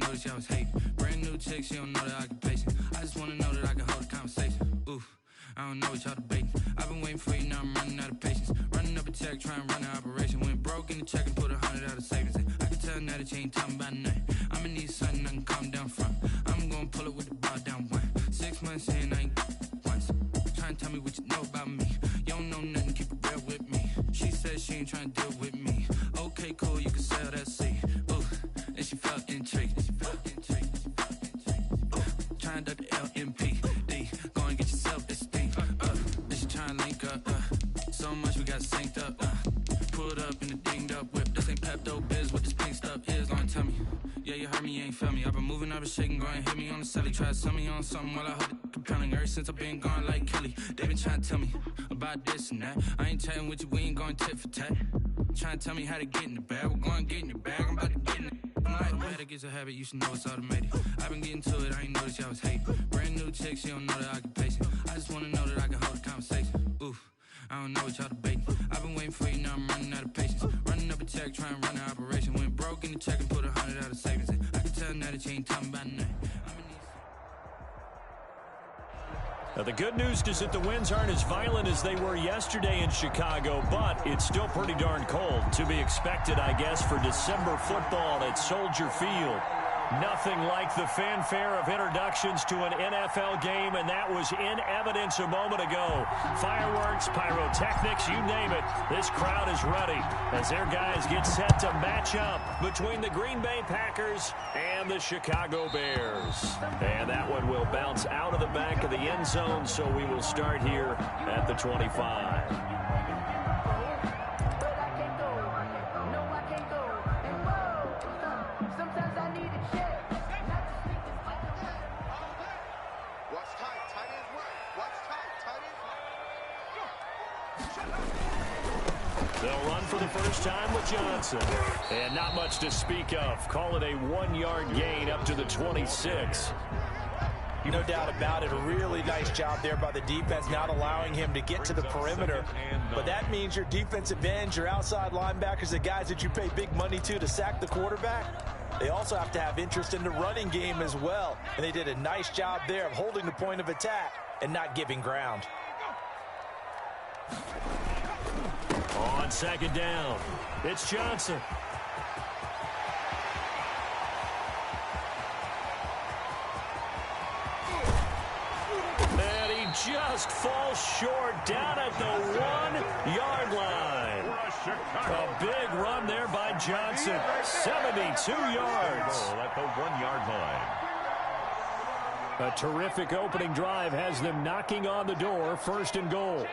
notice y'all was hating. Brand new chick, she don't know that I can pace it. I just wanna know that I can hold a conversation. Oof, I don't know what y'all debating. I've been waiting for you, now I'm running out of patience. Running up a check, trying to run an operation. Went broke in the check and put 100 out of savings. I can tell now that you ain't talking about nothing. I'ma need something I can calm down from. I'm gonna pull it with the bar down one. 6 months in, I ain't once. Trying to tell me what you know about me. You don't know nothing, keep it real with me. She said she ain't trying to deal with me. Okay, cool, you can sell that seed. Ooh, and she felt intrigued. Trying to duck the LMPD. Go and get yourself esteem. And she trying to link up. So much we got synced up. Pulled up in the dinged up whip. This ain't Pepto Biz, what this pink stuff is. Long tell me. Yeah, you heard me, you ain't feel me. I've been moving, I've been shaking, go and hit me on the celly. Try to sell me on something while I hold it compelling. Ever since I've been gone like Kelly, they been trying to tell me about this and that. I ain't chatting with you, we ain't going tit for tat. Trying to tell me how to get in the bag. We're going to get in your bag, I'm about to get in it. I'm like, the way that gets a habit, you should know it's automated. I've been getting to it, I ain't noticed y'all was hating. Brand new chick, she don't know that I can pace it. I just wanna know that I can hold a conversation. Oof, I don't know what y'all debating. I've been waiting for you, now I'm running out of patience. Running up a check, trying to run an operation. Went broke in the check and put 100 out of savings. I can tell now that you ain't talking about nothing. Now, the good news is that the winds aren't as violent as they were yesterday in Chicago, but it's still pretty darn cold. To be expected, I guess, for December football at Soldier Field. Nothing like the fanfare of introductions to an NFL game, and that was in evidence a moment ago. Fireworks, pyrotechnics, you name it. This crowd is ready as their guys get set to match up between the Green Bay Packers and the Chicago Bears. And that one will bounce out of the back of the end zone, so we will start here at the 25. They'll run for the first time with Johnson. And not much to speak of. Call it a 1-yard gain up to the 26. No doubt about it. A really nice job there by the defense, not allowing him to get to the perimeter. But that means your defensive ends, your outside linebackers, the guys that you pay big money to sack the quarterback, they also have to have interest in the running game as well. And they did a nice job there of holding the point of attack and not giving ground. On second down, it's Johnson. And he just falls short down at the 1-yard line. A big run there by Johnson. 72 yards. At the 1-yard line. A terrific opening drive has them knocking on the door, 1st and goal.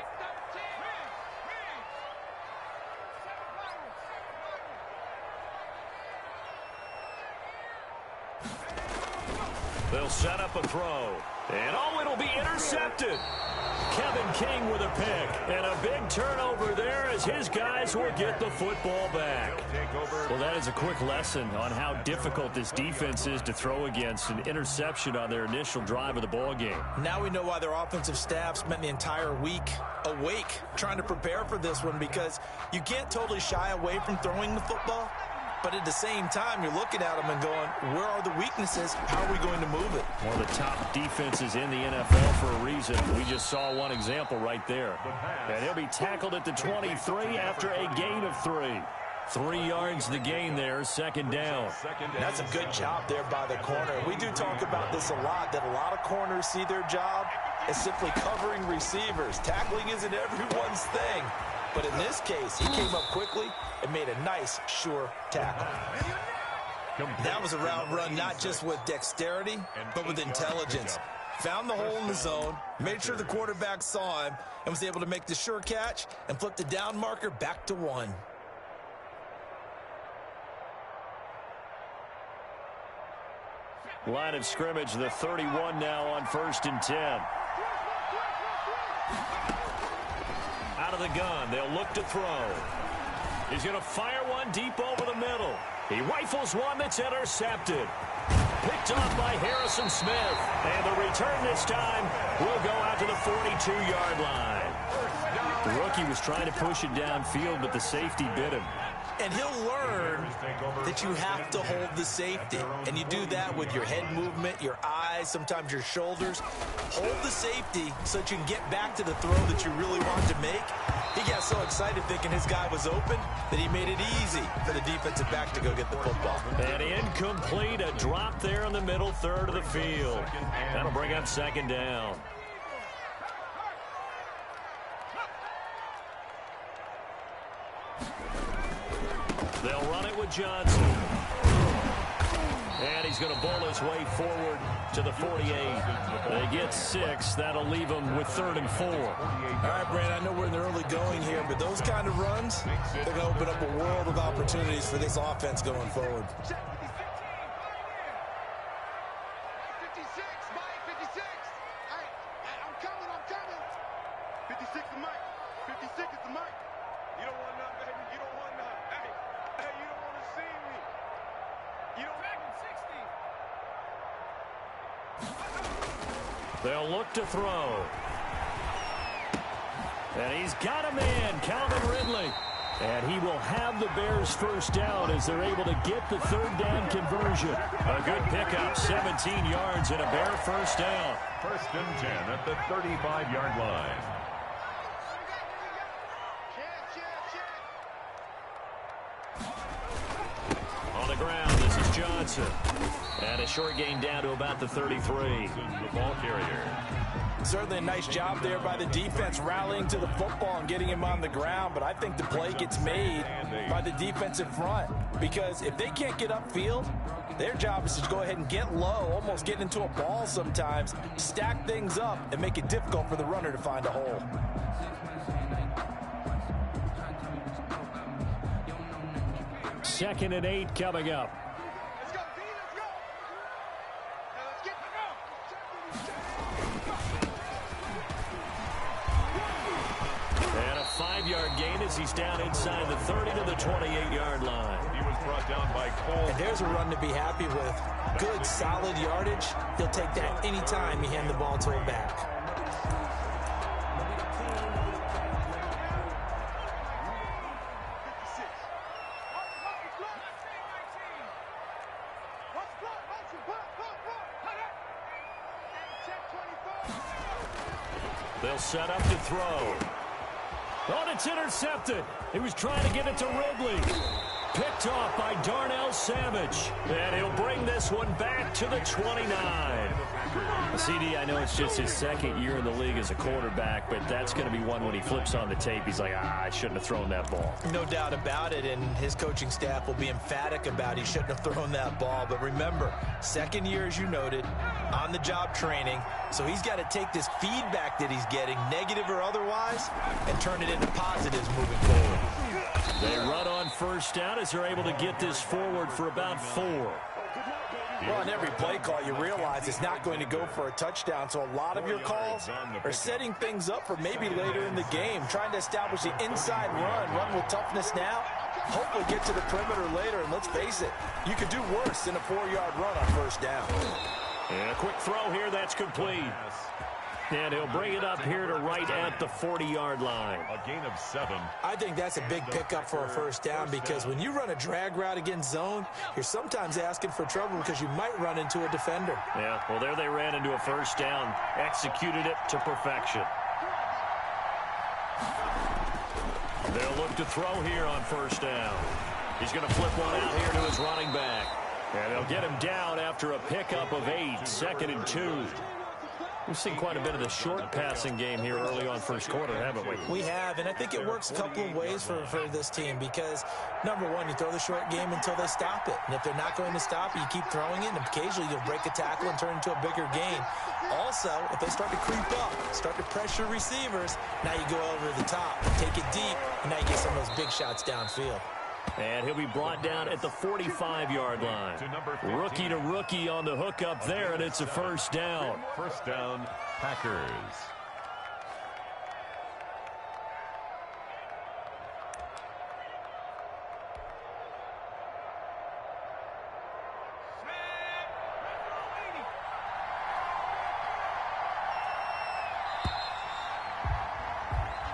They'll set up a throw. And it'll be intercepted. Kevin King with a pick. And a big turnover there as his guys will get the football back. Well, that is a quick lesson on how difficult this defense is to throw against. An interception on their initial drive of the ball game. Now we know why their offensive staff spent the entire week awake trying to prepare for this one, because you can't totally shy away from throwing the football. But at the same time, you're looking at them and going, where are the weaknesses? How are we going to move it? One of the top defenses in the NFL for a reason. We just saw one example right there. And he'll be tackled at the 23 after a gain of 3. 3 yards the gain there, 2nd down. That's a good job there by the corner. We do talk about this a lot, that a lot of corners see their job as simply covering receivers. Tackling isn't everyone's thing. But in this case, he came up quickly and made a nice, sure tackle. That was a route run not just with dexterity, but with intelligence. Found the hole in the zone, made sure the quarterback saw him, and was able to make the sure catch and flip the down marker back to 1. Line of scrimmage, the 31 now on 1st and 10. Out of the gun, they'll look to throw. He's going to fire one deep over the middle. He rifles one that's intercepted. Picked off by Harrison Smith. And the return this time will go out to the 42-yard line. The rookie was trying to push it downfield, but the safety bit him. And he'll learn that you have to hold the safety. And you do that with your head movement, your eyes, sometimes your shoulders. Hold the safety so that you can get back to the throw that you really want to make. He got so excited thinking his guy was open that he made it easy for the defensive back to go get the football. And incomplete, a drop there in the middle third of the field. That'll bring up second down. They'll run it with Johnson. And he's going to bowl his way forward to the 48. They get 6. That'll leave them with 3rd and 4. All right, Brandon, I know we're in the early going here, but those kind of runs, they're going to open up a world of opportunities for this offense going forward. They'll look to throw. And he's got a man, Calvin Ridley. And he will have the Bears first down as they're able to get the 3rd down conversion. A good pickup, 17 yards and a Bear first down. 1st and 10 at the 35-yard line. On the ground, this is Johnson. And a short gain down to about the 33. The ball carrier. Certainly a nice job there by the defense rallying to the football and getting him on the ground, but I think the play gets made by the defensive front because if they can't get upfield, their job is to go ahead and get low, almost get into a ball sometimes, stack things up, and make it difficult for the runner to find a hole. Second and 8 coming up. And a 5-yard gain as he's down inside the 30 to the 28-yard line. He was brought down by Cole. And there's a run to be happy with. Good, solid yardage. He'll take that anytime you hand the ball to him back. They'll set up to throw. Oh, it's intercepted. He was trying to get it to Ridley. Picked off by Darnell Savage. And he'll bring this one back to the 29. CD, I know it's just his 2nd year in the league as a quarterback, but that's going to be one when he flips on the tape. He's like, I shouldn't have thrown that ball. No doubt about it, and his coaching staff will be emphatic about he shouldn't have thrown that ball. But remember, 2nd year, as you noted, on-the-job training, so he's got to take this feedback that he's getting, negative or otherwise, and turn it into positives moving forward. They run on first down as they're able to get this forward for about 4. Well, on every play call, you realize it's not going to go for a touchdown, so a lot of your calls are setting things up for maybe later in the game, trying to establish the inside run with toughness now, hopefully get to the perimeter later, and let's face it, you could do worse than a 4-yard run on first down. And a quick throw here, that's complete. And he'll bring it up here to right at the 40-yard line. A gain of 7. I think that's a big pickup for a first down because when you run a drag route against zone, you're sometimes asking for trouble because you might run into a defender. Yeah, well, there they ran into a first down, executed it to perfection. They'll look to throw here on first down. He's going to flip one out here to his running back. And they'll get him down after a pickup of 8, 2nd and 2. We've seen quite a bit of the short passing game here early on first quarter, haven't we? We have, and I think it works a couple of ways for this team because, number one, you throw the short game until they stop it. And if they're not going to stop it, you keep throwing it, and occasionally you'll break a tackle and turn into a bigger gain. Also, if they start to creep up, start to pressure receivers, now you go over the top, take it deep, and now you get some of those big shots downfield. And he'll be brought down at the 45-yard line. Rookie to rookie on the hook up there, and it's a first down. First down, Packers.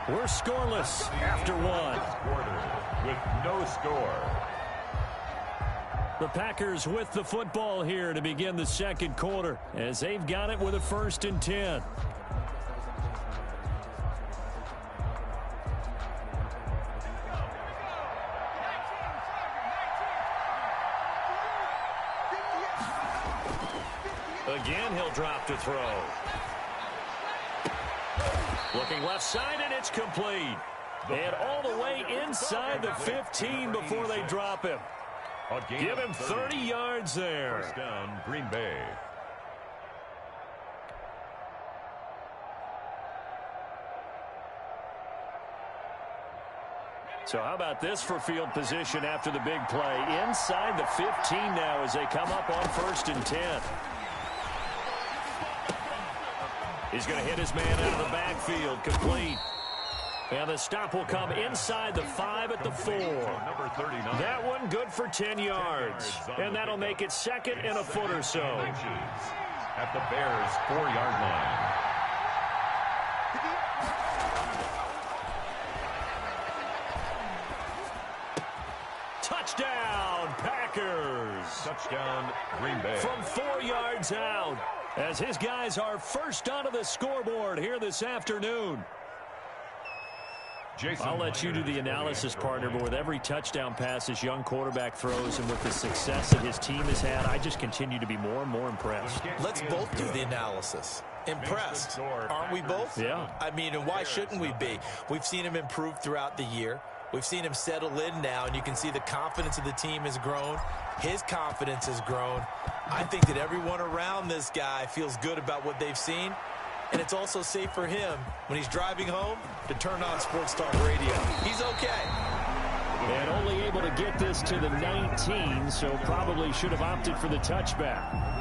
We're scoreless after one. Quarter with no score. The Packers with the football here to begin the second quarter as they've got it with a 1st and 10. Again, he'll drop to throw. Looking left side, and it's complete. And all the way inside the 15 before they drop him. Give him 30 yards there. First down, Green Bay. So how about this for field position after the big play? Inside the 15 now as they come up on 1st and 10. He's going to hit his man out of the backfield, complete. And the stop will come inside the 5 at the 4. Number 39. That one good for 10 yards. And that'll make it 2nd and a foot or so. At the Bears' 4-yard line. Touchdown, Packers. Touchdown, Green Bay. From 4 yards out, as his guys are first onto the scoreboard here this afternoon. I'll let you do the analysis, partner, but with every touchdown pass this young quarterback throws and with the success that his team has had, I just continue to be more and more impressed. Let's both do the analysis. Impressed, aren't we both? Yeah. I mean, and why shouldn't we be? We've seen him improve throughout the year. We've seen him settle in now, and you can see the confidence of the team has grown. His confidence has grown. I think that everyone around this guy feels good about what they've seen, and it's also safe for him when he's driving home to turn on Sports Talk Radio. He's okay. And only able to get this to the 19, so probably should have opted for the touchback.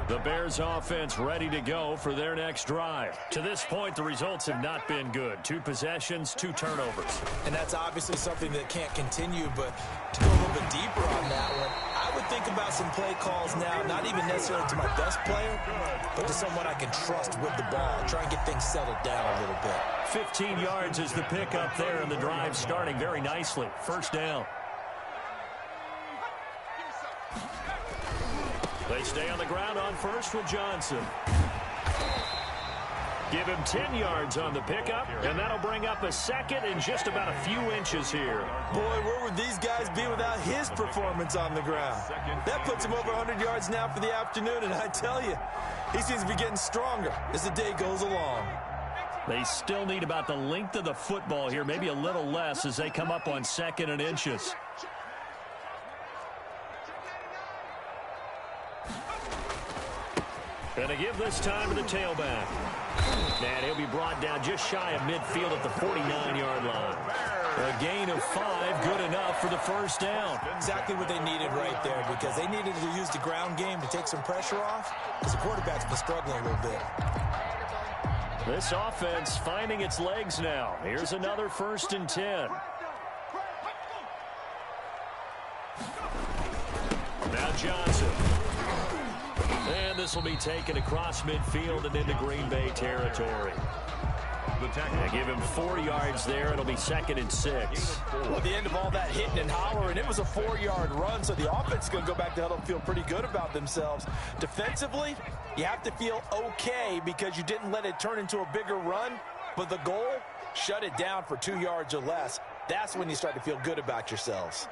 The Bears offense ready to go for their next drive. To this point, the results have not been good. 2 possessions, 2 turnovers. And that's obviously something that can't continue, but to go a little bit deeper on that one, I would think about some play calls now, not even necessarily to my best player, but to someone I can trust with the ball. Try and get things settled down a little bit. 15 yards is the pickup there, and the drive starting very nicely. First down. They stay on the ground on first with Johnson. Give him 10 yards on the pickup, and that'll bring up a 2nd and just about a few inches here. Boy, where would these guys be without his performance on the ground? That puts him over 100 yards now for the afternoon, and I tell you, he seems to be getting stronger as the day goes along. They still need about the length of the football here, maybe a little less as they come up on 2nd and inches. And to give this time to the tailback. And he'll be brought down just shy of midfield at the 49-yard line. A gain of 5, good enough for the first down. Exactly what they needed right there, because they needed to use the ground game to take some pressure off, because the quarterback's been struggling a little bit. This offense finding its legs now. Here's another 1st and 10. Now Johnson. And this will be taken across midfield and into Green Bay territory. They give him 4 yards there. It'll be 2nd and 6. Well, at the end of all that hitting and hollering, it was a 4-yard run, so the offense is going to go back to huddle and feel pretty good about themselves. Defensively, you have to feel okay because you didn't let it turn into a bigger run, but the goal, shut it down for 2 yards or less. That's when you start to feel good about yourselves.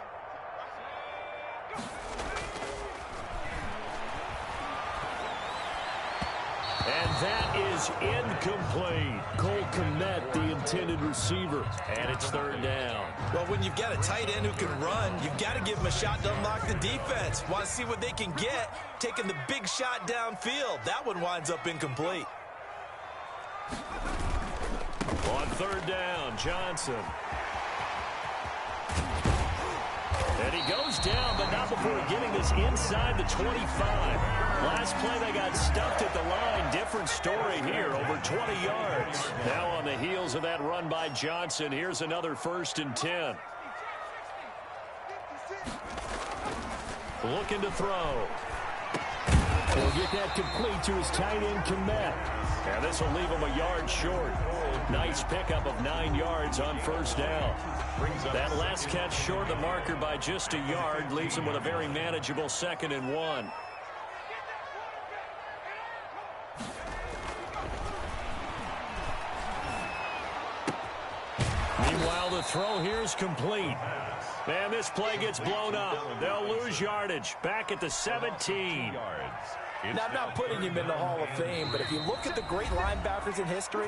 And that is incomplete. Cole Kmet, the intended receiver. And it's 3rd down. Well, when you've got a tight end who can run, you've got to give him a shot to unlock the defense. Want to see what they can get, taking the big shot downfield. That one winds up incomplete. On 3rd down, Johnson. And he goes down, but not before getting this inside the 25. Last play, they got stuffed at the line. Different story here, over 20 yards. Now on the heels of that run by Johnson, here's another 1st and 10. looking to throw. He'll get that complete to his tight end, Kmet. And this will leave him a yard short. Nice pickup of 9 yards on first down. That last catch short of the marker by just a yard leaves him with a very manageable 2nd and 1. Meanwhile, the throw here is complete. And this play gets blown up. They'll lose yardage. Back at the 17. Now, I'm not putting him in the Hall of Fame, but if you look at the great linebackers in history,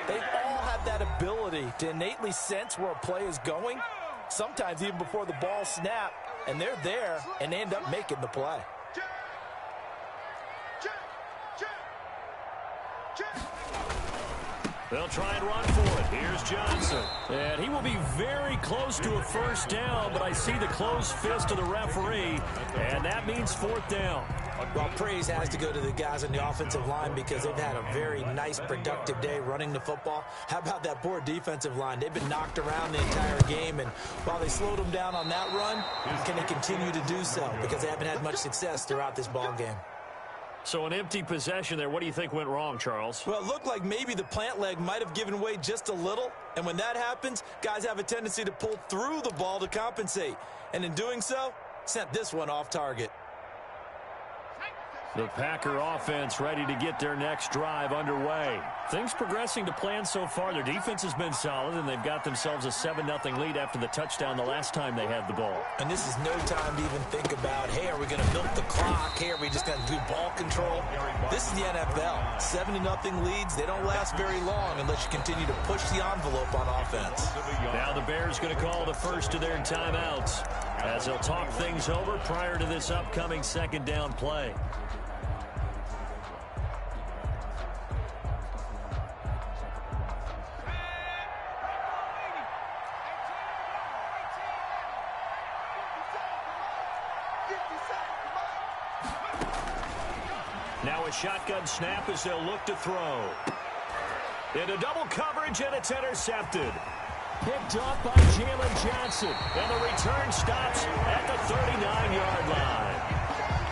they all have that ability to innately sense where a play is going, sometimes even before the ball snaps, and they're there and end up making the play. They'll try and run for it. Here's Johnson. And he will be very close to a first down, but I see the closed fist of the referee, and that means 4th down. Well, praise has to go to the guys on the offensive line because they've had a very nice, productive day running the football. How about that poor defensive line? They've been knocked around the entire game, and while they slowed them down on that run, can they continue to do so? Because they haven't had much success throughout this ball game. So an empty possession there. What do you think went wrong, Charles? Well, it looked like maybe the plant leg might have given way just a little. And when that happens, guys have a tendency to pull through the ball to compensate. And in doing so, sent this one off target. The Packer offense ready to get their next drive underway. Things progressing to plan so far. Their defense has been solid, and they've got themselves a 7-0 lead after the touchdown the last time they had the ball. And this is no time to even think about, hey, are we going to milk the clock? Hey, are we just going to do ball control? This is the NFL. 7-0 leads, they don't last very long unless you continue to push the envelope on offense. Now the Bears going to call the first of their timeouts as they'll talk things over prior to this upcoming 2nd down play. Now a shotgun snap as they'll look to throw. Into double coverage, and it's intercepted. Picked up by Jalen Johnson. And the return stops at the 39-yard line.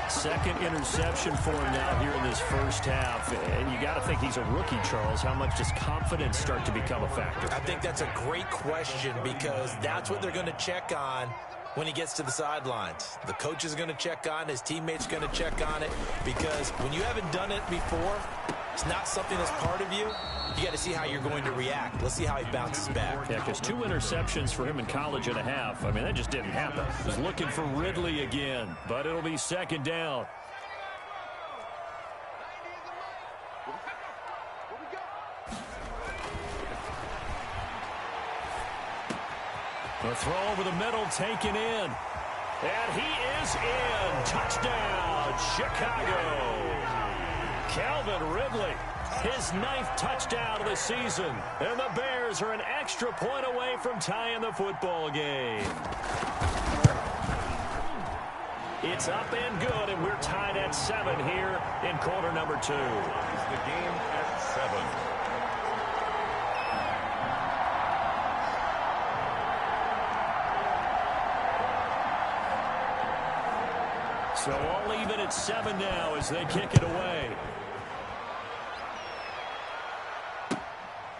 2nd interception for him now here in this first half. And you got to think he's a rookie, Charles. How much does confidence start to become a factor? I think that's a great question because that's what they're going to check on when he gets to the sidelines. The coach is going to check on, his teammates are going to check on it, because when you haven't done it before, it's not something that's part of you. You got to see how you're going to react. Let's see how he bounces back. Yeah, because 2 interceptions for him in college and a half. I mean, that just didn't happen. He's looking for Ridley again, but it'll be 2nd down. The throw over the middle taken in. And he is in. Touchdown, Chicago. Calvin Ridley, his 9th touchdown of the season. And the Bears are an extra point away from tying the football game. It's up and good, and we're tied at 7 here in quarter number 2. The game at 7. So all even at 7 now as they kick it away.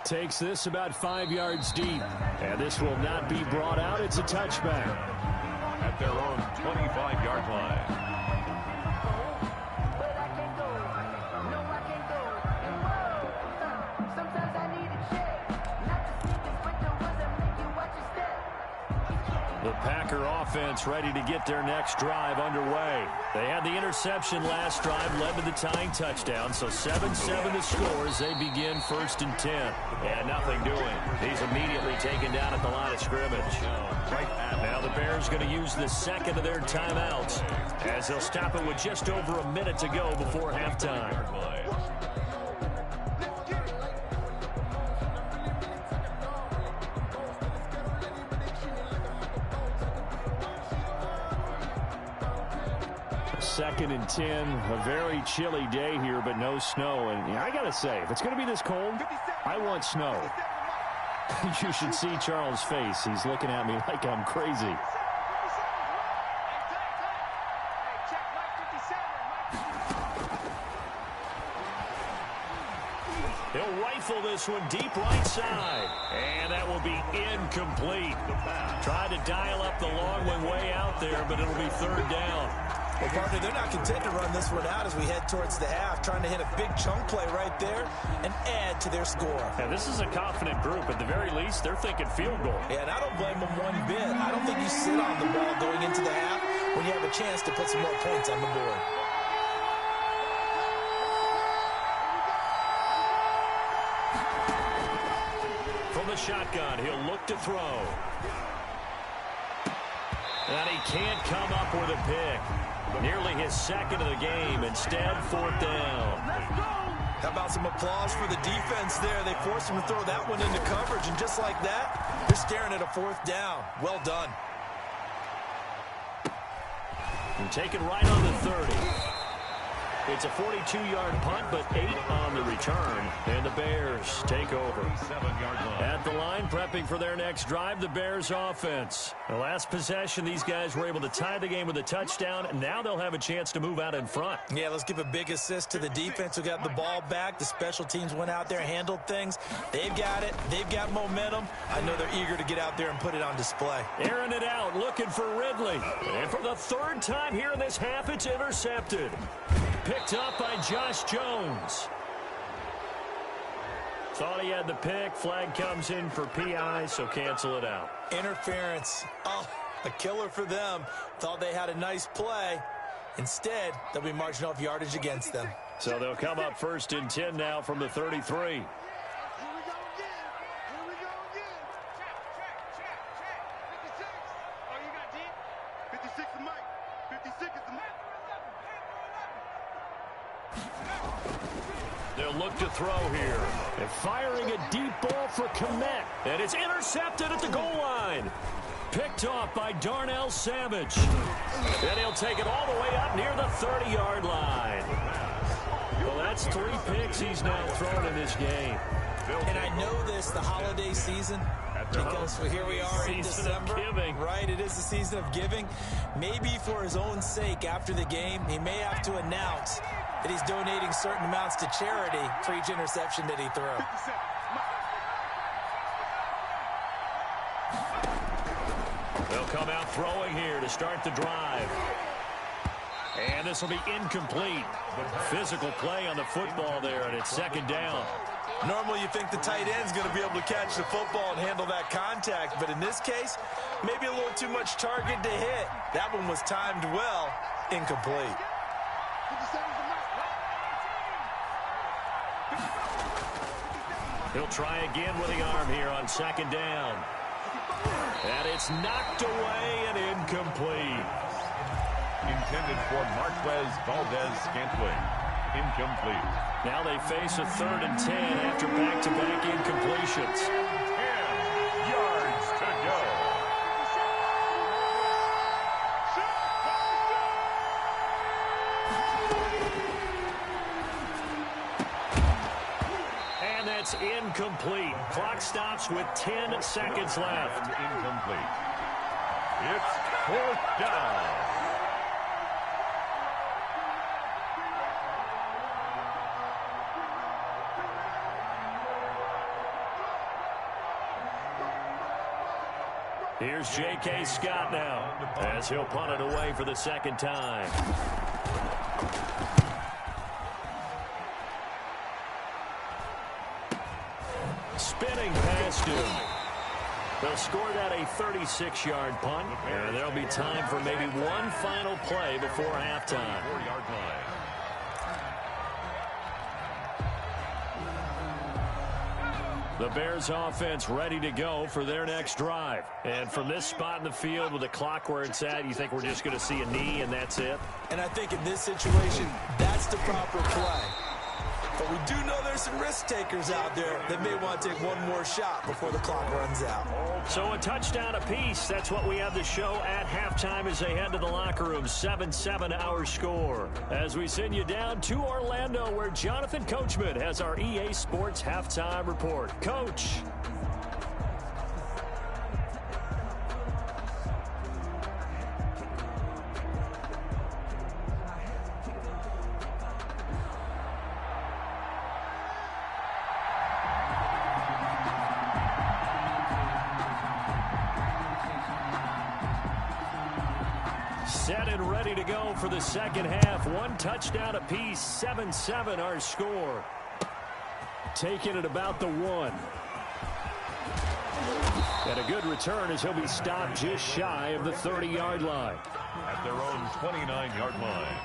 Takes this about 5 yards deep. And this will not be brought out. It's a touchback. At their own 25-yard line. The Packer offense ready to get their next drive underway. They had the interception last drive, led to the tying touchdown, so 7-7 the score as they begin 1st and 10. And nothing doing. He's immediately taken down at the line of scrimmage. Now the Bears going to use the 2nd of their timeouts as they'll stop it with just over a minute to go before halftime. Second and 10, a very chilly day here, but no snow. And I got to say, if it's going to be this cold, I want snow. You should see Charles' face. He's looking at me like I'm crazy. this one deep right side. And that will be incomplete. Tried to dial up the long one way out there, but it'll be third down. Well, partner, they're not content to run this one out as we head towards the half, trying to hit a big chunk play right there and add to their score. And this is a confident group. At the very least, they're thinking field goal. Yeah, and I don't blame them one bit. I don't think you sit on the ball going into the half when you have a chance to put some more points on the board. From the shotgun, he'll look to throw. And he can't come up with a pick. Nearly his second of the game. Instead, fourth down. How about some applause for the defense there? They forced him to throw that one into coverage, and just like that, they're staring at a fourth down. Well done. And taken right on the 30. It's a 42-yard punt, but 8 on the return. And the Bears take over. At the line, prepping for their next drive, the Bears offense. The last possession, these guys were able to tie the game with a touchdown, and now they'll have a chance to move out in front. Yeah, let's give a big assist to the defense who got the ball back. The special teams went out there, handled things. They've got it. They've got momentum. I know they're eager to get out there and put it on display. Airing it out, looking for Ridley. And for the third time here in this half, it's intercepted. Picked up by Josh Jones. Thought he had the pick. Flag comes in for PI, so cancel it out. Interference. Oh, a killer for them. Thought they had a nice play. Instead, they'll be marching off yardage against them. So they'll come up 1st and 10 now from the 33. They'll look to throw here. And firing a deep ball for Kmet. And it's intercepted at the goal line. Picked off by Darnell Savage. And he'll take it all the way up near the 30-yard line. Well, that's 3 picks he's now thrown in this game. And I know this, the holiday season, because here we are in December. Right, it is the season of giving. Maybe for his own sake after the game, he may have to announce that he's donating certain amounts to charity for each interception that he threw. They'll come out throwing here to start the drive. And this will be incomplete. Physical play on the football there, and it's 2nd down. Normally you think the tight end's going to be able to catch the football and handle that contact, but in this case, maybe a little too much target to hit. That one was timed well, incomplete. He'll try again with the arm here on 2nd down. And it's knocked away and incomplete. Intended for Marquez Valdez-Scantling. Incomplete. Now they face a 3rd and 10 after back-to-back incompletions. 10 yards to go. And that's incomplete. Clock stops with 10 seconds left. Incomplete. It's 4th down. Here's J.K. Scott now, as he'll punt it away for the 2nd time. Spinning past him. They'll score that a 36-yard punt, and there'll be time for maybe one final play before halftime. 4-yard line. The Bears offense ready to go for their next drive. And from this spot in the field with the clock where it's at, you think we're just going to see a knee and that's it? And I think in this situation, that's the proper play. But we do know there's some risk takers out there that may want to take one more shot before the clock runs out. So a touchdown apiece. That's what we have the show at halftime as they head to the locker room. 7-7 our score. As we send you down to Orlando where Jonathan Coachman has our EA Sports halftime report. Coach. Set and ready to go for the second half. One touchdown apiece, 7-7 our score. Taking it about the 1. And a good return as he'll be stopped just shy of the 30-yard line. At their own 29-yard line.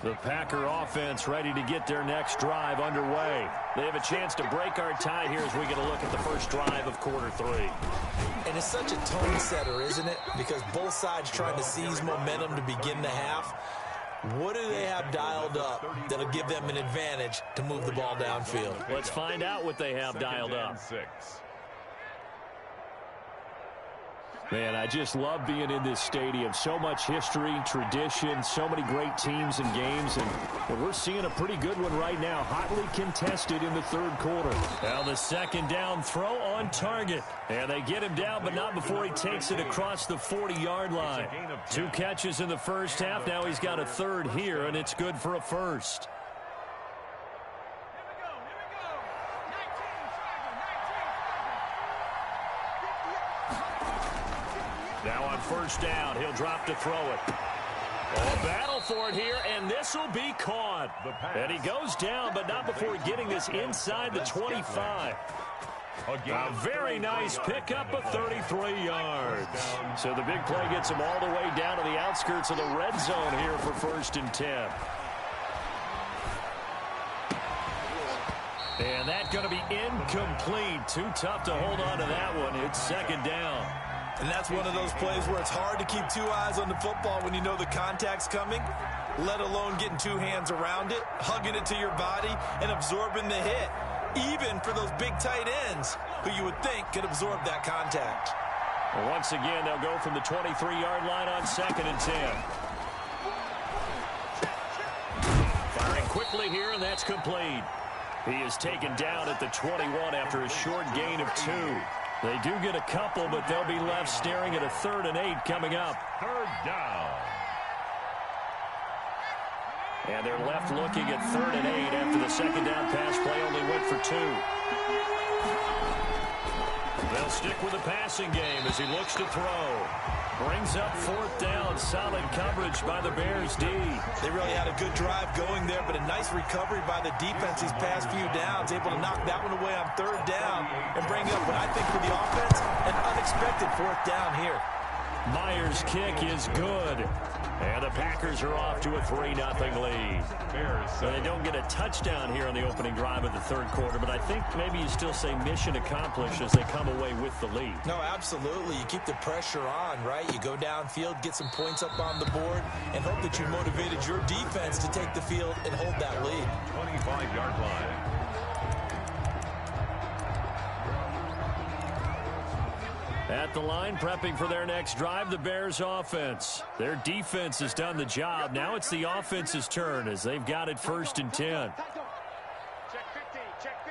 The Packer offense ready to get their next drive underway. They have a chance to break our tie here as we get a look at the first drive of quarter 3. And it's such a tone setter, isn't it? Because both sides trying to seize momentum to begin the half. What do they have dialed up that'll give them an advantage to move the ball downfield? Let's find out what they have dialed up. 6. Man, I just love being in this stadium. So much history, tradition, so many great teams and games. And we're seeing a pretty good one right now. Hotly contested in the third quarter. Now the second down throw on target. And they get him down, but not before he takes it across the 40-yard line. 2 catches in the first half. Now he's got a third here, and it's good for a first. Now on first down, he'll drop to throw it. Oh, battle for it here, and this will be caught. And he goes down, but not before getting this inside the 25. A very nice pickup of 33 yards. So the big play gets him all the way down to the outskirts of the red zone here for 1st and 10. And that's going to be incomplete. Too tough to hold on to that one. It's second down. And that's one of those plays where it's hard to keep 2 eyes on the football when you know the contact's coming, let alone getting 2 hands around it, hugging it to your body, and absorbing the hit, even for those big tight ends who you would think could absorb that contact. Well, once again, they'll go from the 23-yard line on 2nd and 10. Firing quickly here, and that's complete. He is taken down at the 21 after a short gain of 2. They do get a couple, but they'll be left staring at a 3rd and 8 coming up. 3rd down. And they're left looking at 3rd and 8 after the second down pass play only went for 2. They'll stick with the passing game as he looks to throw. Brings up 4th down. Solid coverage by the Bears D. They really had a good drive going there, but a nice recovery by the defense these past few downs. Able to knock that one away on 3rd down and bring up what I think for the offense, an unexpected 4th down here. Myers' kick is good. And the Packers are off to a 3-0 lead. So they don't get a touchdown here on the opening drive of the third quarter, but I think maybe you still say mission accomplished as they come away with the lead. No, absolutely. You keep the pressure on, right? You go downfield, get some points up on the board, and hope that you motivated your defense to take the field and hold that lead. 25-yard line. At the line, prepping for their next drive, the Bears offense. Their defense has done the job. Now it's the offense's turn as they've got it 1st and 10. Check 50, check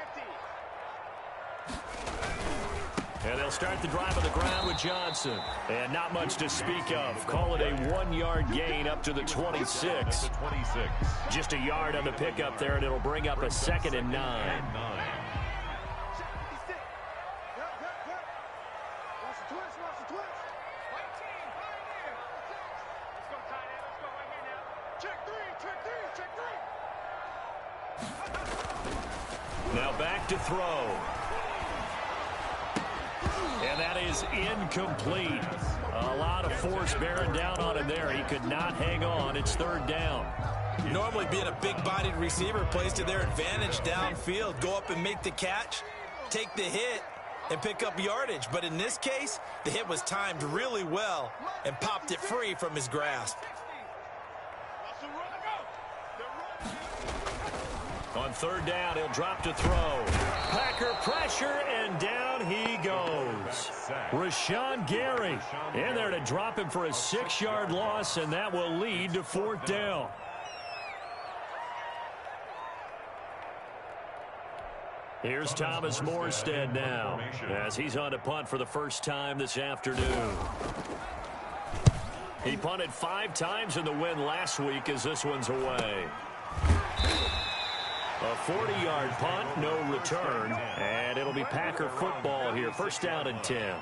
50. And they'll start the drive on the ground with Johnson. And not much to speak of. Call it a 1-yard gain up to the 26. Just a yard on the pickup there, and it'll bring up a 2nd and 9. Now back to throw. And that is incomplete. A lot of force bearing down on him there. He could not hang on. It's 3rd down. Normally being a big-bodied receiver plays to their advantage downfield. Go up and make the catch, take the hit, and pick up yardage. But in this case, the hit was timed really well and popped it free from his grasp. On 3rd down, he'll drop to throw. Packer pressure, and down he goes. Rashawn Gary in there to drop him for a 6-yard loss, and that will lead to 4th down. Here's Thomas Morstead now as he's on to punt for the first time this afternoon. He punted 5 times in the win last week as this one's away. A 40-yard punt, no return, and it'll be Packer football here. First down and 10.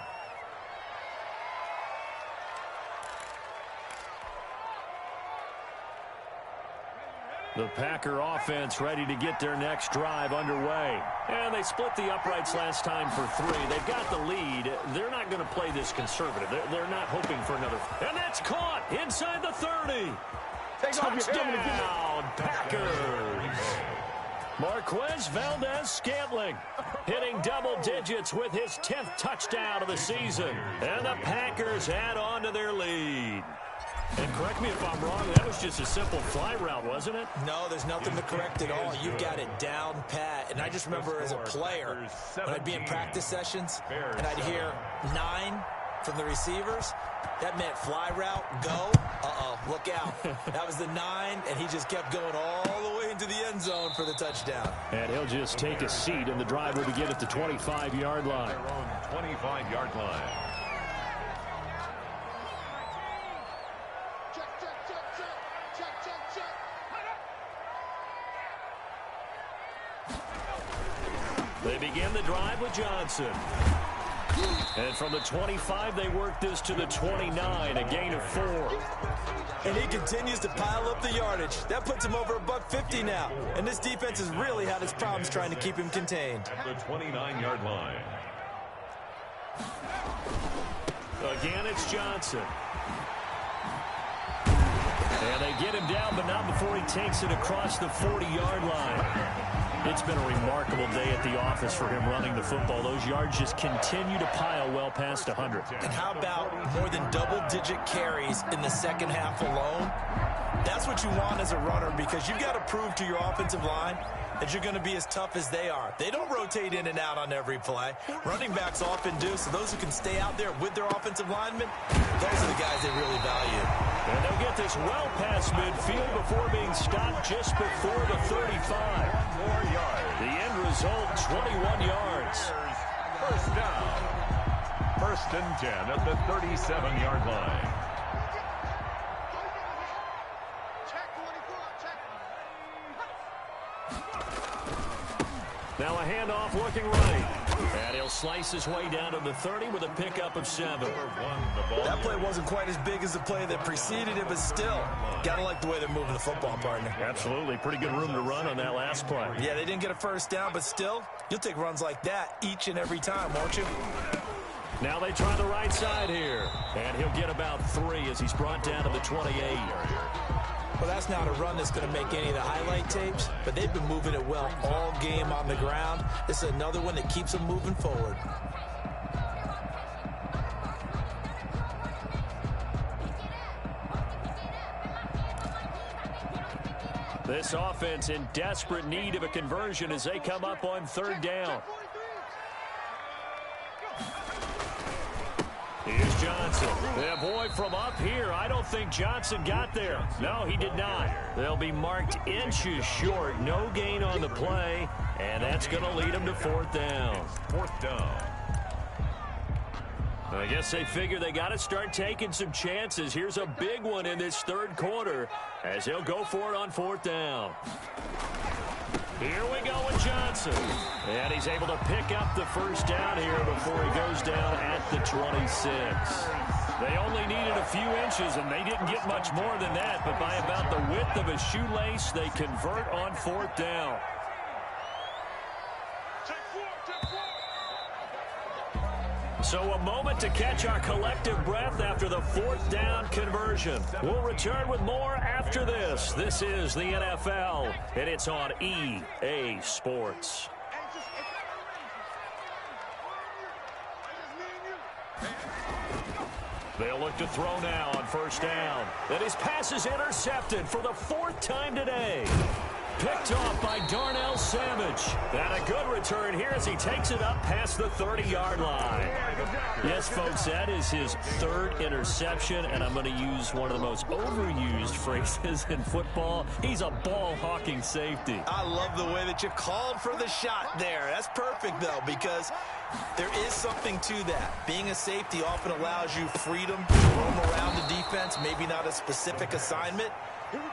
The Packer offense ready to get their next drive underway. And they split the uprights last time for 3. They've got the lead. They're not going to play this conservative. They're not hoping for another. And that's caught inside the 30. Touchdown, Packers. Marquez Valdez-Scantling hitting double digits with his 10th touchdown of the season. And the Packers add on to their lead. And correct me if I'm wrong, that was just a simple fly route, wasn't it? No, there's nothing to correct at all. You've got it down pat. And I just remember as a player, when I'd be in practice sessions, and I'd hear 9 from the receivers, that meant fly route, go. Look out. That was the 9, and he just kept going all the way into the end zone for the touchdown. And he'll just take a seat, and the drive will begin at the 25-yard line. Their own 25-yard line. They begin the drive with Johnson. And from the 25, they work this to the 29, a gain of 4. And he continues to pile up the yardage. That puts him over $150 now. And this defense has really had its problems trying to keep him contained. At the 29-yard line. Again, it's Johnson. And they get him down, but not before he takes it across the 40-yard line. It's been a remarkable day at the office for him running the football. Those yards just continue to pile well past 100. And how about more than double-digit carries in the second half alone? That's what you want as a runner, because you've got to prove to your offensive line that you're going to be as tough as they are. They don't rotate in and out on every play. Running backs often do, so those who can stay out there with their offensive linemen, those are the guys they really value. And they'll get this well past midfield before being stopped just before the 35. 1 more yard. The end result, 21 yards. First down. First and 10 at the 37-yard line. Now a handoff looking right. And he'll slice his way down to the 30 with a pickup of 7. That play wasn't quite as big as the play that preceded it, but still, got to like the way they're moving the football, partner. Absolutely. Pretty good room to run on that last play. Yeah, they didn't get a first down, but still, you'll take runs like that each and every time, won't you? Now they try the right side here. And he'll get about 3 as he's brought down to the 28. Well, that's not a run that's going to make any of the highlight tapes, but they've been moving it well all game on the ground. This is another one that keeps them moving forward. This offense in desperate need of a conversion as they come up on 3rd down. Here's Johnson. Yeah, boy, from up here, I don't think Johnson got there. No, he did not. They'll be marked inches short. No gain on the play, and that's going to lead them to 4th down. 4th down. I guess they figure they got to start taking some chances. Here's a big one in this 3rd quarter as they'll go for it on 4th down. Here we go with Johnson. And he's able to pick up the first down here before he goes down at the 26. They only needed a few inches, and they didn't get much more than that. But by about the width of a shoelace, they convert on 4th down. So a moment to catch our collective breath after the 4th down conversion. We'll return with more after this. This is the NFL, and it's on EA Sports. They'll look to throw now on 1st down. And his pass is intercepted for the 4th time today. Picked off by Darnell Savage. And a good return here as he takes it up past the 30-yard line. Yes, folks, that is his 3rd interception, and I'm going to use one of the most overused phrases in football. He's a ball-hawking safety. I love the way that you called for the shot there. That's perfect, though, because there is something to that. Being a safety often allows you freedom to roam around the defense, maybe not a specific assignment.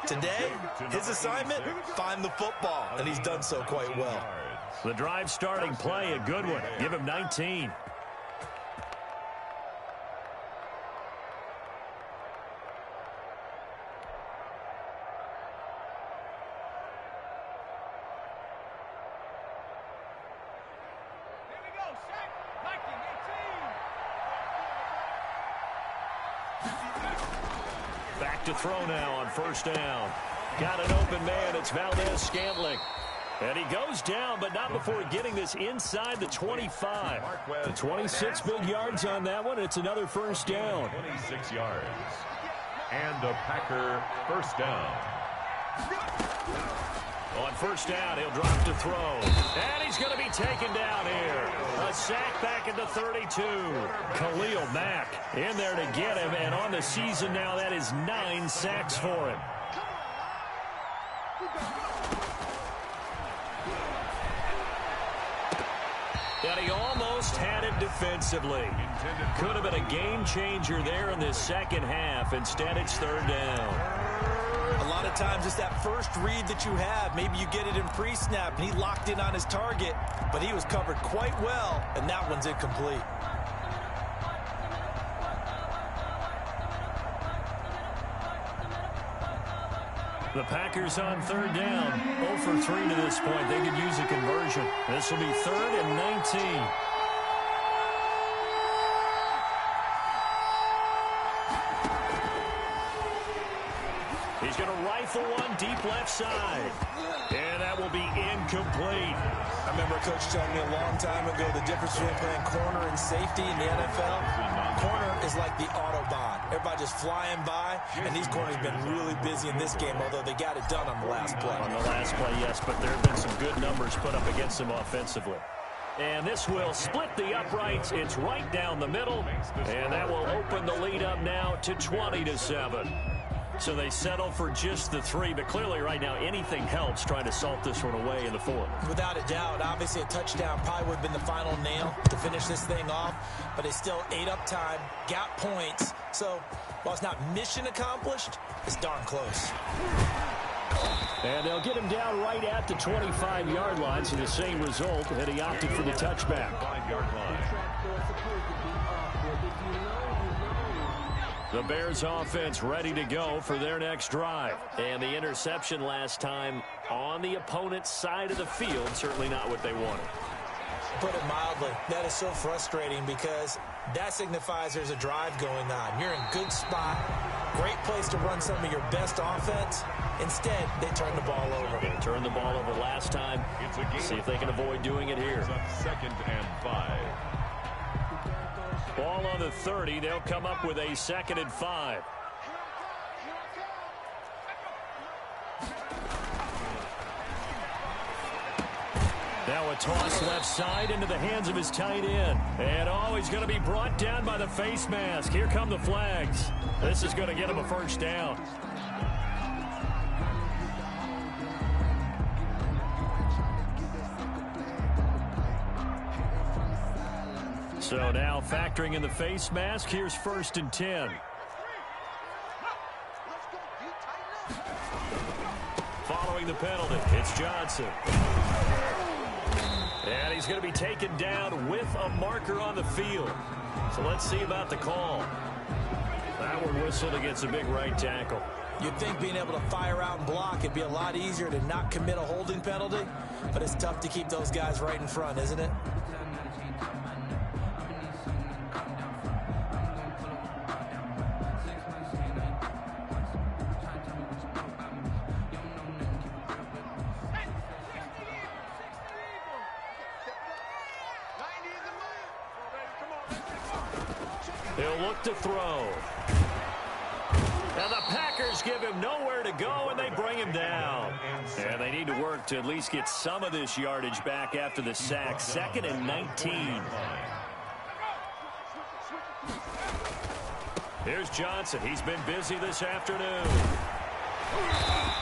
Today, his assignment, find the football, and he's done so quite well. The drive starting play, a good one. Give him 19. Back to throw now on first down. Got an open man. It's Valdez-Scantling. And he goes down, but not before getting this inside the 25. The 26 big yards on that one. It's another first down. 26 yards. And a Packer first down. On first down, he'll drop to throw. And he's going to be taken down here. A sack back at the 32. Khalil Mack in there to get him. And on the season now, that is 9 sacks for him. And he almost had it defensively. Could have been a game changer there in this second half. Instead, it's third down. A lot of times it's that first read that you have. Maybe you get it in pre-snap, and he locked in on his target, but he was covered quite well, and that one's incomplete. The Packers on third down. 0 for 3 to this point. They could use a conversion. This will be 3rd and 19. He's going to rifle one deep left side. And that will be incomplete. I remember a coach telling me a long time ago the difference between playing corner and safety in the NFL. Corner is like the Autobahn. Everybody just flying by, and these corners have been really busy in this game, although they got it done on the last play. On the last play, yes, but there have been some good numbers put up against them offensively. And this will split the uprights. It's right down the middle, and that will open the lead up now to 20-7. So they settle for just the 3, but clearly right now anything helps trying to salt this one away in the 4th. Without a doubt, obviously a touchdown probably would have been the final nail to finish this thing off, but they still ate up time, got points. So while it's not mission accomplished, it's darn close. And they'll get him down right at the 25-yard line, so the same result, and he opted for the touchback. 5-yard line. The Bears offense ready to go for their next drive. And the interception last time on the opponent's side of the field, certainly not what they wanted. Put it mildly, that is so frustrating because that signifies there's a drive going on. You're in good spot, great place to run some of your best offense. Instead, they turn the ball over. They turned the ball over last time. See if they can avoid doing it here. 2nd and 5. Ball on the 30. They'll come up with a 2nd and 5. Now a toss left side into the hands of his tight end. And he's going to be brought down by the face mask. Here come the flags. This is going to get him a first down. So now factoring in the face mask, here's 1st and 10. Following the penalty, it's Johnson. And he's going to be taken down with a marker on the field. So let's see about the call. That one whistled against a big right tackle. You'd think being able to fire out and block it'd be a lot easier to not commit a holding penalty, but it's tough to keep those guys right in front, isn't it? He'll look to throw. Now the Packers give him nowhere to go, and they bring him down. And they need to work to at least get some of this yardage back after the sack. 2nd and 19. Here's Johnson. He's been busy this afternoon.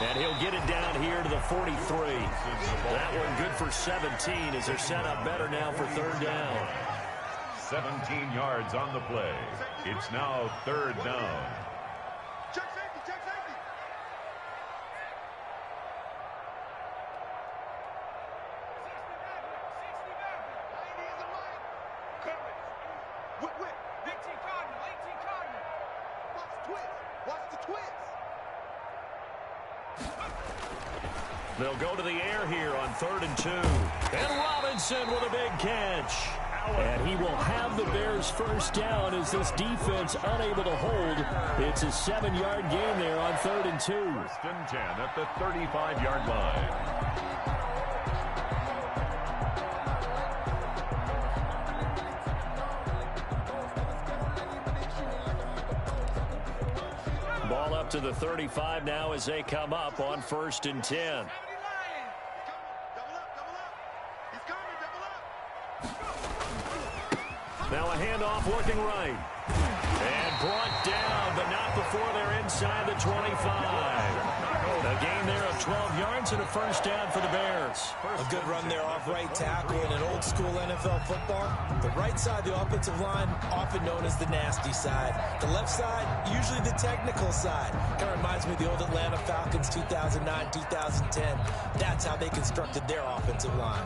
And he'll get it down here to the 43. That one good for 17 as they're set up better now for 3rd down. 17 yards on the play. It's now 3rd down. They'll go to the air here on 3rd and 2. And Robinson with a big catch. And he will have the Bears first down as this defense unable to hold. It's a 7-yard gain there on 3rd and 2. 1st and 10 at the 35-yard line. Ball up to the 35 now as they come up on 1st and 10. Now a handoff looking right. And brought down, but not before they're inside the 25. A gain there of 12 yards and a first down for the Bears. A good run there off right tackle in an old school NFL football. The right side, the offensive line, often known as the nasty side. The left side, usually the technical side. Kind of reminds me of the old Atlanta Falcons 2009, 2010. That's how they constructed their offensive line.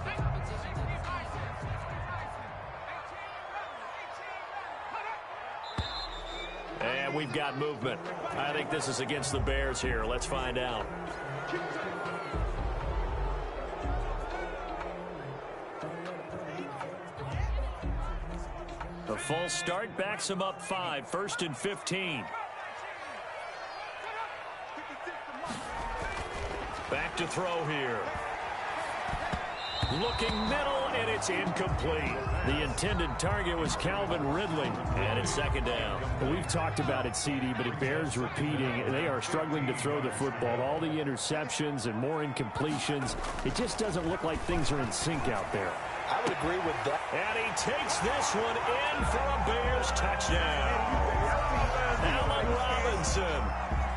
And we've got movement. I think this is against the Bears here. Let's find out. The false start backs him up 5. 1st and 15. Back to throw here. Looking middle, and it's incomplete. The intended target was Calvin Ridley, and it's 2nd down. We've talked about it, CD, but it bears repeating. They are struggling to throw the football. All the interceptions and more incompletions. It just doesn't look like things are in sync out there. I would agree with that. And he takes this one in for a Bears touchdown. Allen Robinson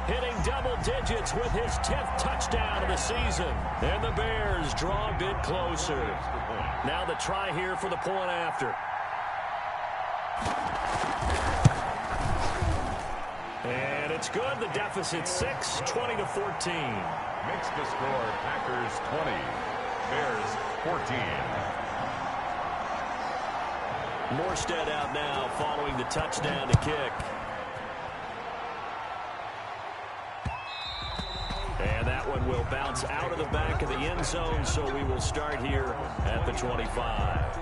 hitting double digits with his 10th touchdown of the season. And the Bears draw a bit closer. Now the try here for the point after. And it's good. The deficit 6, 20-14. Makes the score Packers 20, Bears 14. Morstead out now following the touchdown to kick. And that one will bounce out of the back of the end zone, so we will start here at the 25.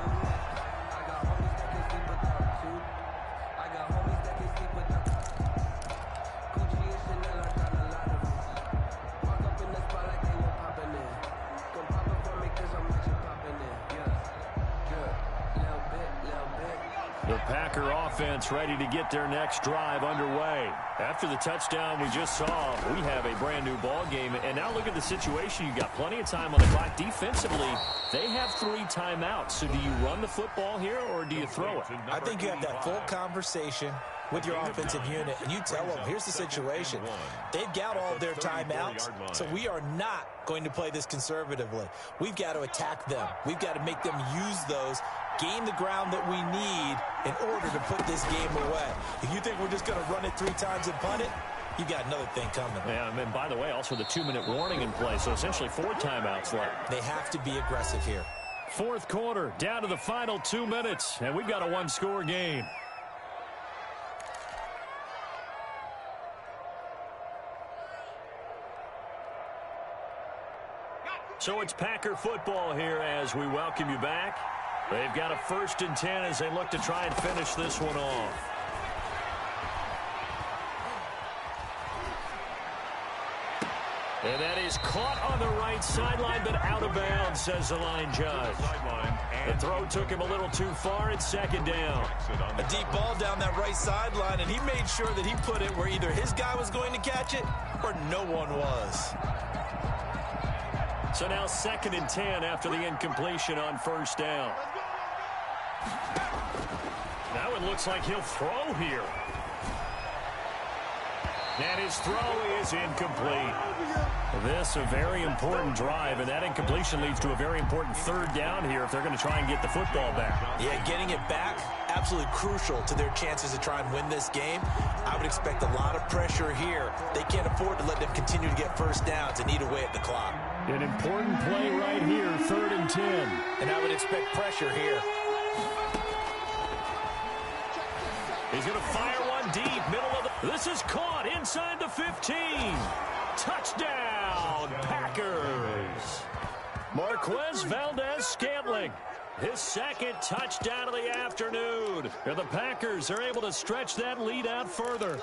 The Packer offense ready to get their next drive underway. After the touchdown we just saw, we have a brand new ball game. And now look at the situation. You've got plenty of time on the clock. Defensively, they have 3 timeouts. So do you run the football here or do you throw it? I think you have that full conversation with your offensive unit, and you tell them, here's the situation. They've got all their timeouts, so we are not going to play this conservatively. We've got to attack them. We've got to make them use those, gain the ground that we need in order to put this game away. If you think we're just going to run it 3 times and punt it, you got another thing coming. Yeah, and by the way, also the 2-minute warning in play, so essentially 4 timeouts left. They have to be aggressive here. 4th quarter, down to the final 2 minutes, and we've got a 1-score game. So it's Packer football here as we welcome you back. They've got a 1st and 10 as they look to try and finish this one off. And that is caught on the right sideline, but out of bounds, says the line judge. The throw took him a little too far. It's 2nd down. A deep ball down that right sideline, and he made sure that he put it where either his guy was going to catch it or no one was. So now 2nd and 10 after the incompletion on 1st down. Now it looks like he'll throw here. And his throw is incomplete. This a very important drive, and that incompletion leads to a very important 3rd down here if they're going to try and get the football back. Yeah, getting it back, absolutely crucial to their chances to try and win this game. I would expect a lot of pressure here. They can't afford to let them continue to get 1st downs and eat away at the clock. An important play right here, 3rd and 10. And I would expect pressure here. He's going to fire one deep, middle of the... This is caught inside the 15. Touchdown, Packers. Marquez Valdez-Scantling. His second touchdown of the afternoon. And the Packers are able to stretch that lead out further.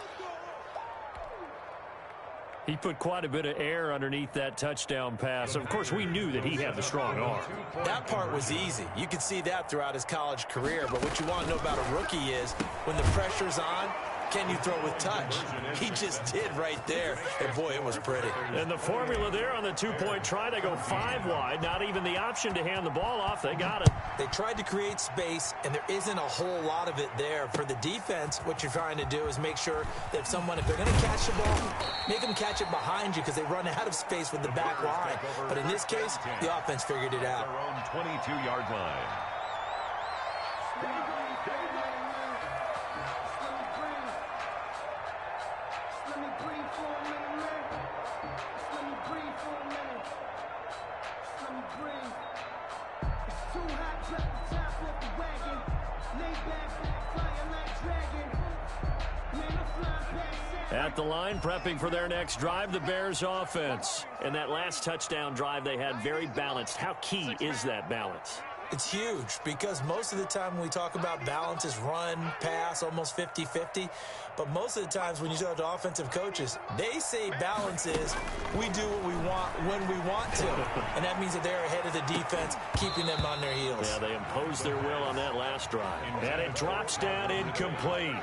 He put quite a bit of air underneath that touchdown pass. Of course, we knew that he had the strong arm. That part was easy. You could see that throughout his college career. But what you want to know about a rookie is when the pressure's on, can you throw with touch? He just did right there. And, boy, it was pretty. And the formula there on the two-point try, they go 5 wide. Not even the option to hand the ball off. They got it. They tried to create space, and there isn't a whole lot of it there. For the defense, what you're trying to do is make sure that if they're going to catch the ball, make them catch it behind you because they run out of space with the back line. But in this case, the offense figured it out. Their own 22-yard line. At the line, prepping for their next drive, the Bears offense. And that last touchdown drive they had very balanced. How key is that balance? It's huge because most of the time when we talk about balance is run, pass, almost 50-50. But most of the times when you talk to offensive coaches, they say balance is we do what we want when we want to. And that means that they're ahead of the defense, keeping them on their heels. Yeah, they imposed their will on that last drive. And it drops down incomplete.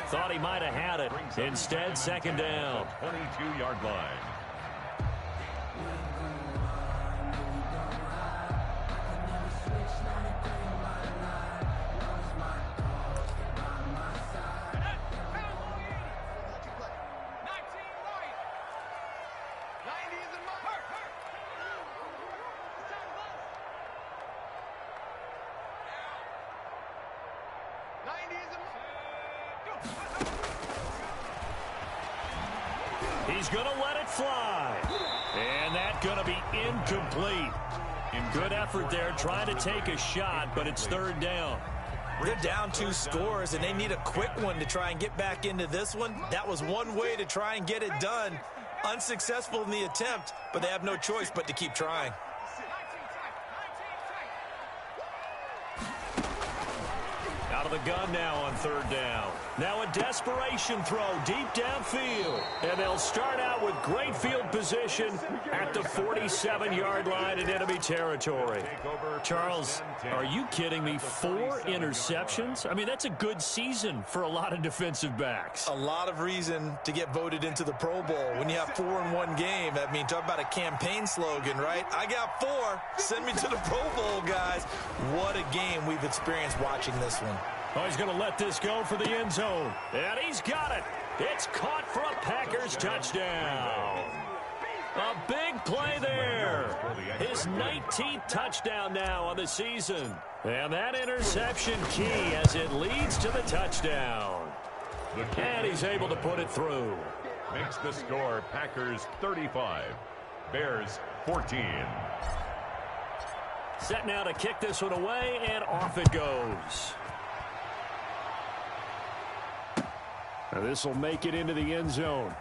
Thought he might have had it. Instead, second down. 22-yard line. He's going to let it fly. And that's going to be incomplete. Good effort there trying to take a shot, but it's third down. They're down 2 scores, and they need a quick one to try and get back into this one. That was one way to try and get it done. Unsuccessful in the attempt, but they have no choice but to keep trying. Out of the gun now on third down. Now a desperation throw deep downfield. And they'll start out with great field position at the 47-yard line in enemy territory. Charles, are you kidding me? 4 interceptions? I mean, that's a good season for a lot of defensive backs. A lot of reason to get voted into the Pro Bowl. When you have 4 in one game, I mean, talk about a campaign slogan, right? I got 4. Send me to the Pro Bowl, guys. What a game we've experienced watching this one. Oh, he's going to let this go for the end zone. And he's got it. It's caught for a Packers touchdown. A big play there. His 19th touchdown now on the season. And that interception key as it leads to the touchdown. And he's able to put it through. Makes the score Packers 35, Bears 14. Set now to kick this one away, and off it goes. Now this will make it into the end zone.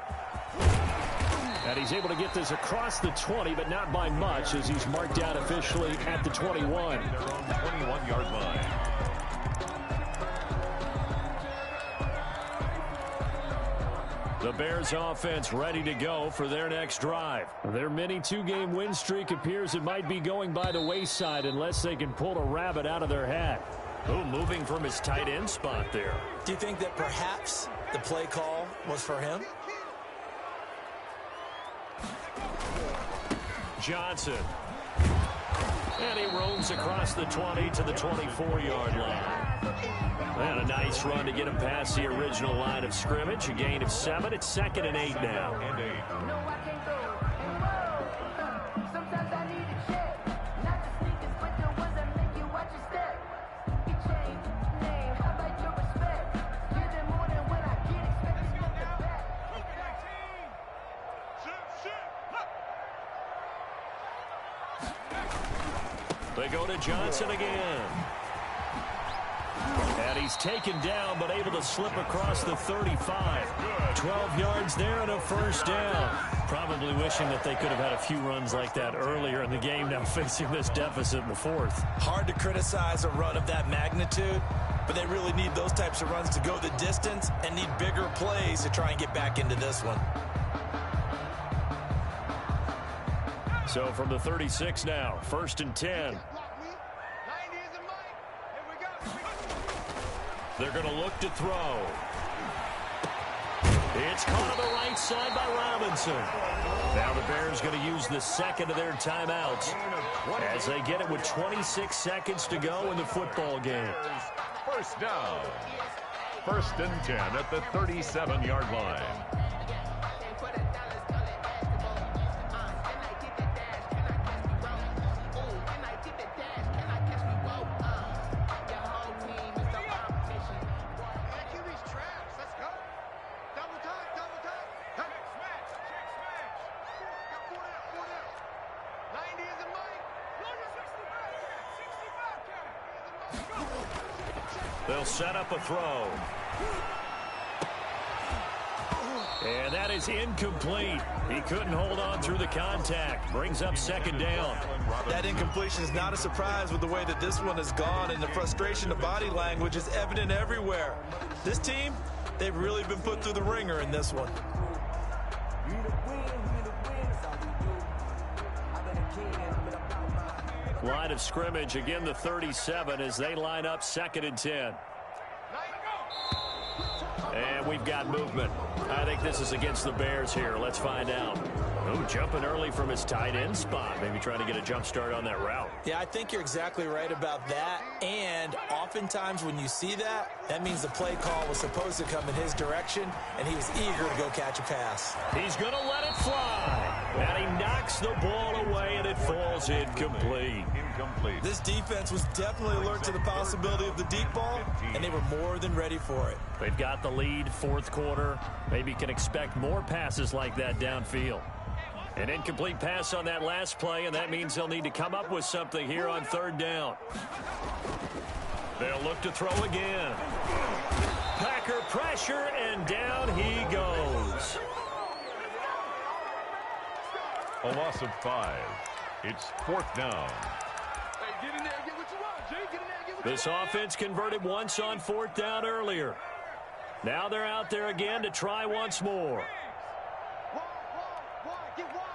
And he's able to get this across the 20, but not by much, as he's marked out officially at the 21. Their own 21-yard line. The Bears offense ready to go for their next drive. Their mini 2-game win streak appears it might be going by the wayside unless they can pull a rabbit out of their hat. Oh, moving from his tight end spot there. Do you think that perhaps the play call was for him? Johnson. And he roams across the 20 to the 24-yard line. And a nice run to get him past the original line of scrimmage. A gain of 7. It's 2nd and 8 now. They go to Johnson again. And he's taken down, but able to slip across the 35. 12 yards there and a first down. Probably wishing that they could have had a few runs like that earlier in the game, now facing this deficit in the fourth. Hard to criticize a run of that magnitude, but they really need those types of runs to go the distance and need bigger plays to try and get back into this one. So from the 36 now, 1st and 10. They're going to look to throw. It's caught on the right side by Robinson. Now the Bears going to use the second of their timeouts as they get it with 26 seconds to go in the football game. First down. 1st and 10 at the 37-yard line. They'll set up a throw. And that is incomplete. He couldn't hold on through the contact. Brings up 2nd down. That incompletion is not a surprise with the way that this one has gone, and the frustration of body language is evident everywhere. This team, they've really been put through the ringer in this one. Line of scrimmage, again the 37 as they line up 2nd and 10. And we've got movement. I think this is against the Bears here. Let's find out. Oh, jumping early from his tight end spot. Maybe trying to get a jump start on that route. Yeah, I think you're exactly right about that. And oftentimes when you see that, that means the play call was supposed to come in his direction, and he was eager to go catch a pass. He's going to let it fly. And he knocks the ball away, and it falls incomplete. This defense was definitely alert to the possibility of the deep ball, and they were more than ready for it. They've got the lead, 4th quarter. Maybe can expect more passes like that downfield. An incomplete pass on that last play, and that means they'll need to come up with something here on 3rd down. They'll look to throw again. Packer pressure, and down he goes. A loss of 5. It's 4th down. Get in there and get what you want, Jay. Get in there and get what This offense converted once on 4th down earlier. Now they're out there again to try once more. Get wide.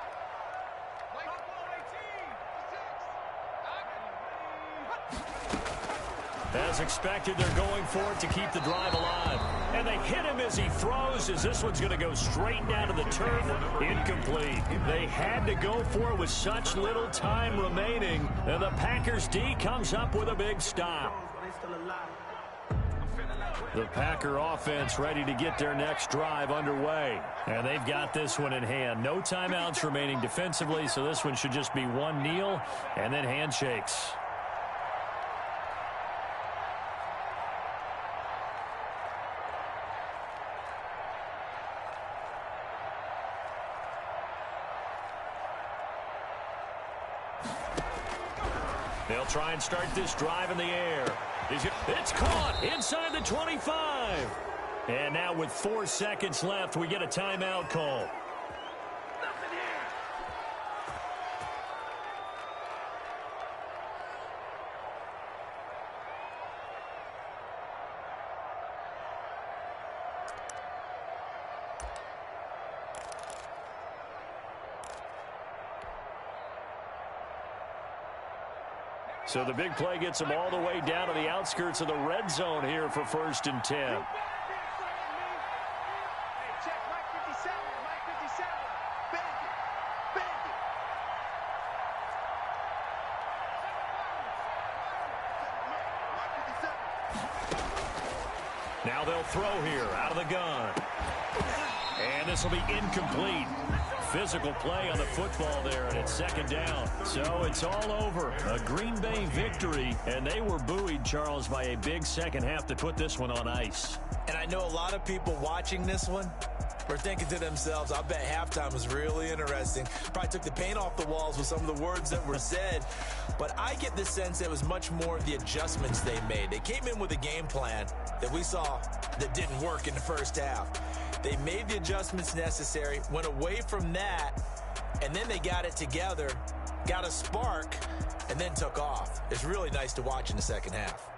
As expected, they're going for it to keep the drive alive. And they hit him as he throws, as this one's going to go straight down to the turf. Incomplete. They had to go for it with such little time remaining. And the Packers D comes up with a big stop. The Packer offense ready to get their next drive underway. And they've got this one in hand. No timeouts remaining defensively, so this one should just be one kneel and then handshakes. They'll try and start this drive in the air. It's caught inside the 25. And now with 4 seconds left, we get a timeout call. So the big play gets them all the way down to the outskirts of the red zone here for 1st and 10. Hey, check Mike 57. Mike 57. Bandit. Now they'll throw here out of the gun. And this will be incomplete. Physical play on the football there, and it's 2nd down. So it's all over. A Green Bay victory, and they were buoyed, Charles, by a big second half to put this one on ice. And I know a lot of people watching this one, were thinking to themselves, I bet halftime was really interesting. Probably took the paint off the walls with some of the words that were said. But I get the sense it was much more the adjustments they made. They came in with a game plan that we saw that didn't work in the first half. They made the adjustments necessary, went away from that, and then they got it together, got a spark, and then took off. It's really nice to watch in the second half.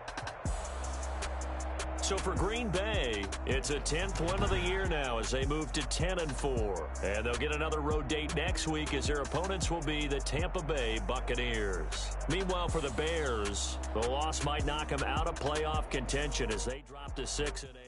So for Green Bay, it's a 10th win of the year now as they move to 10-4. And they'll get another road date next week as their opponents will be the Tampa Bay Buccaneers. Meanwhile, for the Bears, the loss might knock them out of playoff contention as they drop to 6-8.